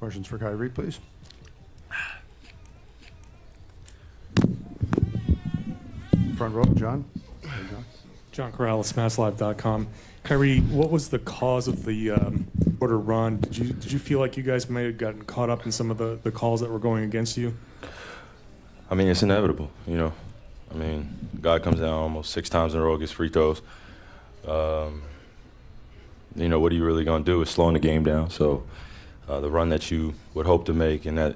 Questions for Kyrie, please. Front row, John. John Corrales, SmashLive.com. Kyrie, what was the cause of the quarter run? Did you feel like you guys may have gotten caught up in some of the calls that were going against you? I mean, it's inevitable, you know. I mean, guy comes down almost 6 times in a row, gets free throws. You know, what are you really going to do? It's slowing the game down. So the run that you would hope to make in that.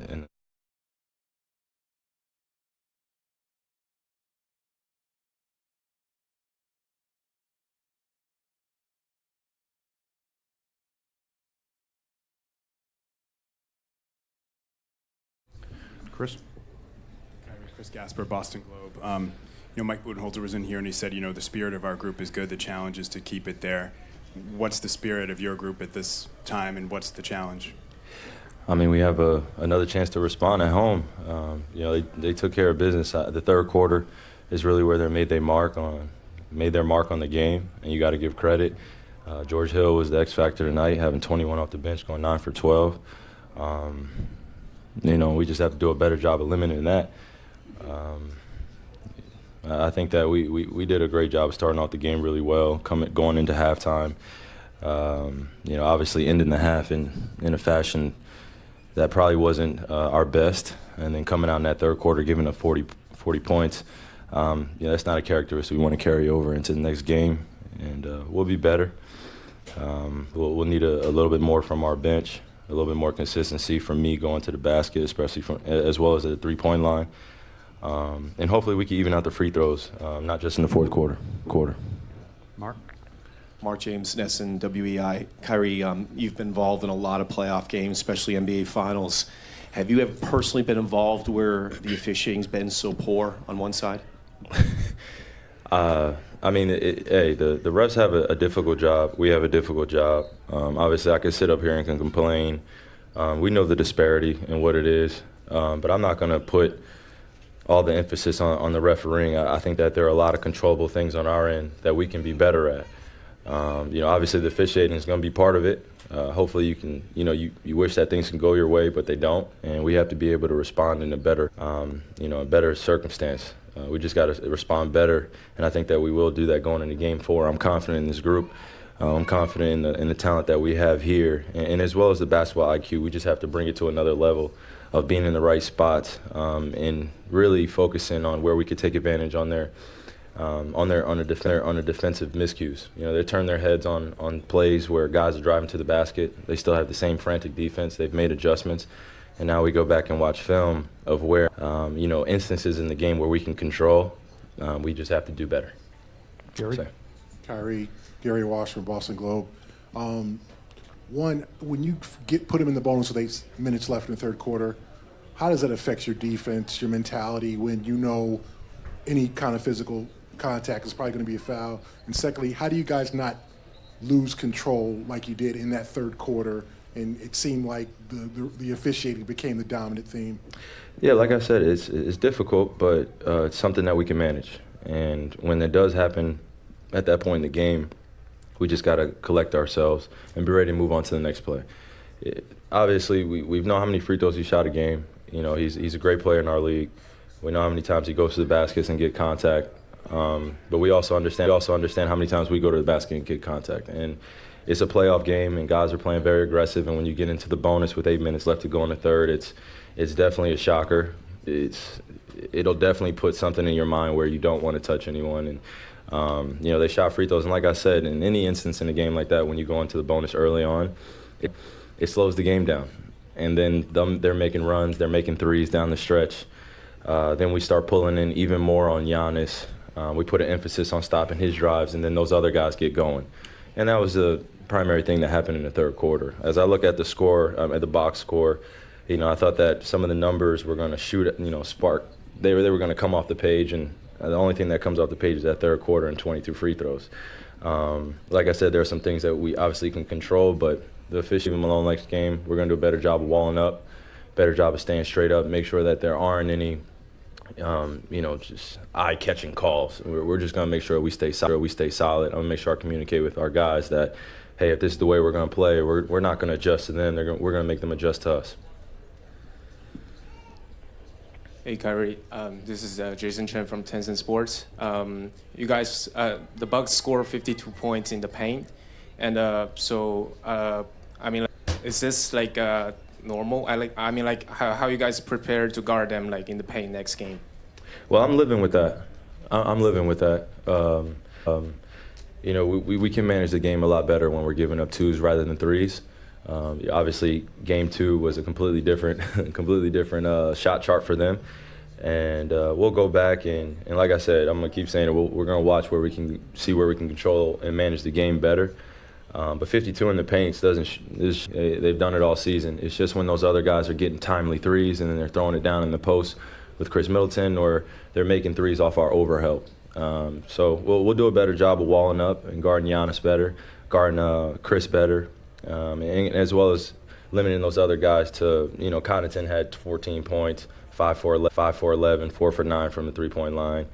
Chris. Chris Gasper, Boston Globe. You know, Mike Budenholzer was in here and he said, you know, the spirit of our group is good. The challenge is to keep it there. What's the spirit of your group at this time, and what's the challenge? I mean, we have another chance to respond at home. You know, they took care of business. The third quarter is really where they made their mark on the game, and you got to give credit. George Hill was the X factor tonight, having 21 off the bench, going 9 for 12. You know, we just have to do a better job of limiting that. I think that we did a great job of starting off the game really well, going into halftime. You know, obviously ending the half in a fashion that probably wasn't our best, and then coming out in that third quarter giving up 40 points. You know, that's not a characteristic we want to carry over into the next game, and we'll be better. We'll need a little bit more from our bench, a little bit more consistency from me going to the basket, especially as well as at the three-point line. And hopefully we can even out the free throws, not just in the fourth quarter. Mark James, Nesson, WEI. Kyrie, you've been involved in a lot of playoff games, especially NBA Finals. Have you ever personally been involved where the officiating's been so poor on one side? I mean, hey, the refs have a difficult job. We have a difficult job. Obviously, I can sit up here and can complain. We know the disparity in what it is, but I'm not going to put all the emphasis on the refereeing. I think that there are a lot of controllable things on our end that we can be better at. You know, obviously the officiating is going to be part of it. Hopefully you can, you know, you wish that things can go your way, but they don't, and we have to be able to respond in a better, you know, a better circumstance. We just got to respond better, and I think that we will do that going into Game 4. I'm confident in this group. I'm confident in the talent that we have here, and as well as the basketball IQ. We just have to bring it to another level of being in the right spots, and really focusing on where we could take advantage on the defensive miscues. You know, they turn their heads on plays where guys are driving to the basket. They still have the same frantic defense. They've made adjustments, and now we go back and watch film of where you know, instances in the game where we can control. We just have to do better. Kyrie, Gary Walsh from Boston Globe. One, when you put him in the bonus with 8 minutes left in the third quarter, how does that affect your defense, your mentality, when you know any kind of physical contact is probably going to be a foul? And secondly, how do you guys not lose control like you did in that third quarter, and it seemed like the officiating became the dominant theme? Yeah, like I said, it's difficult, but it's something that we can manage. And when it does happen at that point in the game, we just got to collect ourselves and be ready to move on to the next play. Obviously, we know how many free throws he shot a game. You know, he's a great player in our league. We know how many times he goes to the baskets and get contact. But we also understand how many times we go to the basket and get contact. And it's a playoff game, and guys are playing very aggressive. And when you get into the bonus with 8 minutes left to go in the third, it's definitely a shocker. It'll definitely put something in your mind where you don't want to touch anyone. And you know, they shot free throws, and like I said, in any instance in a game like that, when you go into the bonus early on, it slows the game down. And then they're making runs, they're making threes down the stretch. Then we start pulling in even more on Giannis. We put an emphasis on stopping his drives, and then those other guys get going. And that was the primary thing that happened in the third quarter. As I look at the score, at the box score, you know, I thought that some of the numbers were going to shoot, you know, spark. They were going to come off the page, and the only thing that comes off the page is that third quarter and 22 free throws. Like I said, there are some things that we obviously can control, but the officiating Malone next game, we're going to do a better job of walling up, better job of staying straight up, make sure that there aren't any just eye-catching calls. We're just going to make sure we stay solid. I'm going to make sure I communicate with our guys that, hey, if this is the way we're going to play, we're not going to adjust to them. We're going to make them adjust to us. Hey, Kyrie. This is Jason Chen from Tencent Sports. You guys, the Bucks score 52 points in the paint, and is this like normal? How you guys prepare to guard them like in the paint next game? Well, I'm living with that. I'm living with that. We can manage the game a lot better when we're giving up twos rather than threes. Obviously, game 2 was a completely different shot chart for them, and we'll go back and like I said, I'm gonna keep saying it. We're gonna watch where we can control and manage the game better. But 52 in the paints they've done it all season. It's just when those other guys are getting timely threes and then they're throwing it down in the post with Chris Middleton, or they're making threes off our overhelp. So we'll do a better job of walling up and guarding Giannis better, guarding Chris better. And as well as limiting those other guys to, Connaughton had 14 points, 5 for 11, 4 for 9 from the three-point line.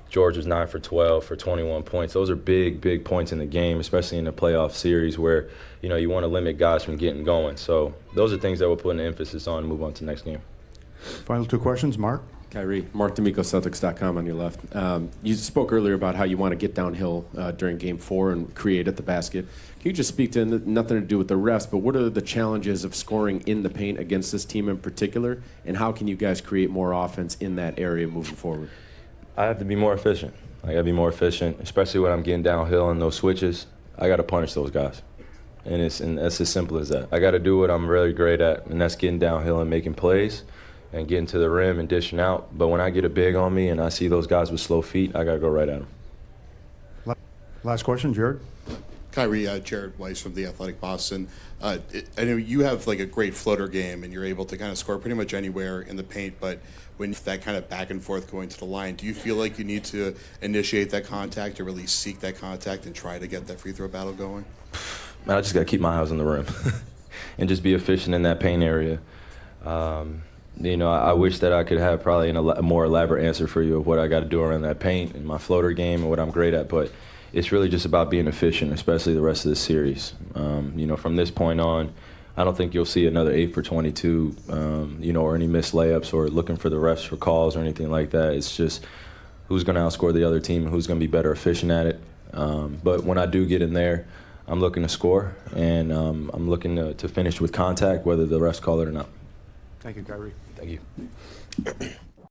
George was 9 for 12 for 21 points. Those are big points in the game, especially in the playoff series where, you want to limit guys from getting going. So those are things that we'll put an emphasis on and move on to the next game. Final 2 questions, Mark. Kyrie, Mark D'Amico, Celtics.com on your left. You spoke earlier about how you want to get downhill during Game 4 and create at the basket. Can you just speak to, nothing to do with the refs, but what are the challenges of scoring in the paint against this team in particular, and how can you guys create more offense in that area moving forward? I have to be more efficient. I got to be more efficient, especially when I'm getting downhill in those switches. I got to punish those guys. And that's as simple as that. I got to do what I'm really great at, and that's getting downhill and making plays and getting to the rim and dishing out. But when I get a big on me and I see those guys with slow feet, I got to go right at them. Last question, Jared. Kyrie, Jared Weiss from The Athletic Boston. I know you have like a great floater game and you're able to kind of score pretty much anywhere in the paint, but when that kind of back and forth going to the line, do you feel like you need to initiate that contact or really seek that contact and try to get that free throw battle going? Man, I just got to keep my eyes on the rim and just be efficient in that paint area. I wish that I could have probably a more elaborate answer for you of what I got to do around that paint and my floater game and what I'm great at, but it's really just about being efficient, especially the rest of the series. From this point on, I don't think you'll see another 8 for 22, or any missed layups or looking for the refs for calls or anything like that. It's just who's going to outscore the other team and who's going to be better efficient at it. But when I do get in there, I'm looking to score, and I'm looking to finish with contact, whether the refs call it or not. Thank you, Kyrie. Thank you.